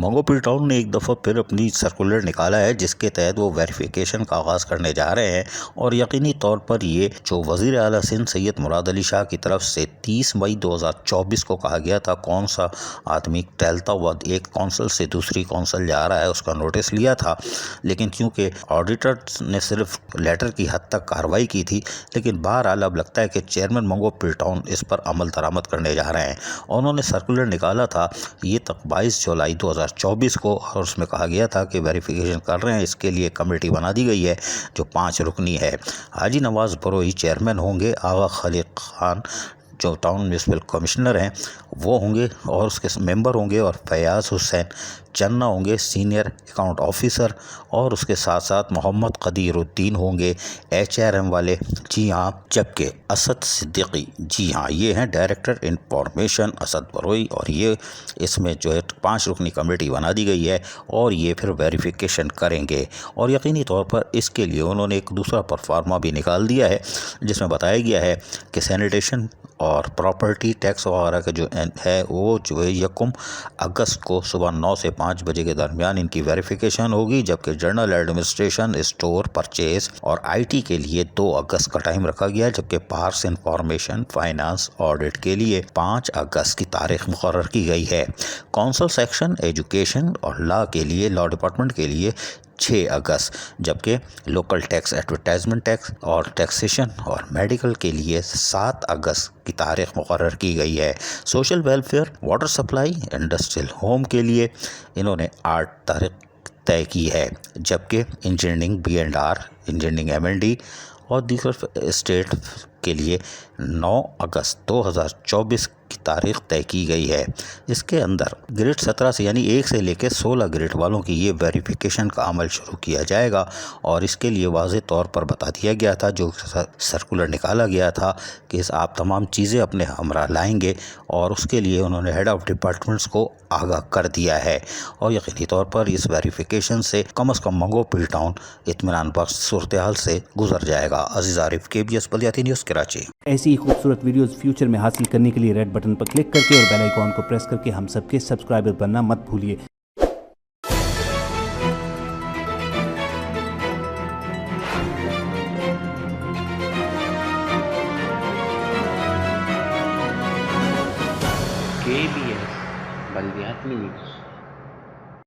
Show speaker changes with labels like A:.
A: منگو پل town نے ایک دفعہ پھر اپنی سرکولر نکالا ہے جس کے تحت وہ ویریفیکیشن کا آغاز کرنے جا رہے ہیں، اور یقینی طور پر یہ جو وزیر اعلیٰ سندھ سید مراد علی شاہ کی طرف سے 30 مئی 2024 کو کہا گیا تھا کون سا آدمی ٹہلتا ہوا ایک کونسل سے دوسری کونسل جا رہا ہے اس کا نوٹس لیا تھا، لیکن کیونکہ آڈیٹر نے صرف لیٹر کی حد تک کارروائی کی تھی، لیکن بہرحال اب لگتا ہے کہ چیئرمین منگو پل ٹاؤن اس پر عمل درآمد کرنے جا رہے ہیں، اور انہوں نے سرکولر نکالا تھا یہ تک 22 جولائی 2024 کو، اور اس میں کہا گیا تھا کہ ویریفیکیشن کر رہے ہیں، اس کے لیے کمیٹی بنا دی گئی ہے جو 5 رکنی ہے۔ حاجی نواز بروئی چیئرمین ہوں گے، آغا خلیق خان جو ٹاؤن میونسپل کمشنر ہیں وہ ہوں گے اور اس کے ممبر ہوں گے، اور فیاض حسین چنا ہوں گے سینئر اکاؤنٹ آفیسر، اور اس کے ساتھ ساتھ محمد قدیر الدین ہوں گے HRM والے، جی ہاں، جبکہ اسد صدیقی، جی ہاں، یہ ہیں ڈائریکٹر انفارمیشن اسد بروئی، اور یہ اس میں جو ہے 5 رکنی کمیٹی بنا دی گئی ہے اور یہ پھر ویریفیکیشن کریں گے، اور یقینی طور پر اس کے لیے انہوں نے ایک دوسرا پرفارما بھی نکال دیا ہے جس میں بتایا گیا ہے کہ سینیٹیشن اور پراپرٹی ٹیکس وغیرہ کا جو ہے وہ جو ہے 1 اگست کو صبح 9 سے 5 بجے کے درمیان ان کی ویریفیکیشن ہوگی، جبکہ جنرل ایڈمنسٹریشن، اسٹور، پرچیز اور IT کے لیے 2 اگست کا ٹائم رکھا گیا ہے، جبکہ پارکس، انفارمیشن، فائنانس، آڈٹ کے لیے 5 اگست کی تاریخ مقرر کی گئی ہے۔ کونسل سیکشن، ایجوکیشن اور لا کے لیے، لا ڈپارٹمنٹ کے لیے 6 اگست، جبکہ لوکل ٹیکس، ایڈورٹائزمنٹ ٹیکس اور ٹیکسیشن اور میڈیکل کے لیے 7 اگست کی تاریخ مقرر کی گئی ہے۔ Social welfare, water supply, industrial home کے لیے انہوں نے 8 تاریخ طے کی ہے، جبکہ انجینئرنگ B&R، انجینئرنگ M&D اور دیگر اسٹیٹ کے لیے 9 اگست 2024 کی تاریخ طے کی گئی ہے۔ اس کے اندر گریڈ 17 سے یعنی 1 سے لے کے 16 گریڈ والوں کی یہ ویریفیکیشن کا عمل شروع کیا جائے گا، اور اس کے لیے واضح طور پر بتا دیا گیا تھا جو سرکولر نکالا گیا تھا کہ آپ تمام چیزیں اپنے ہمراہ لائیں گے، اور اس کے لیے انہوں نے ہیڈ آف ڈپارٹمنٹس کو آگاہ کر دیا ہے، اور یقینی طور پر اس ویریفیکیشن سے کم از کم منگو پل ٹاؤن اطمینان بخش صورتحال سے گزر جائے گا۔ عزیز عارف، KBS بلدیاتی نیوز، کراچی۔
B: ایسی ہی خوبصورت ویڈیوز فیوچر میں حاصل کرنے کے لیے ریڈ بٹن پر کلک کر کے اور بیل آئیکن کو پریس کر کے ہم سب کے سبسکرائبر بننا مت بھولیے۔
C: KBS بلدیاتی نیوز۔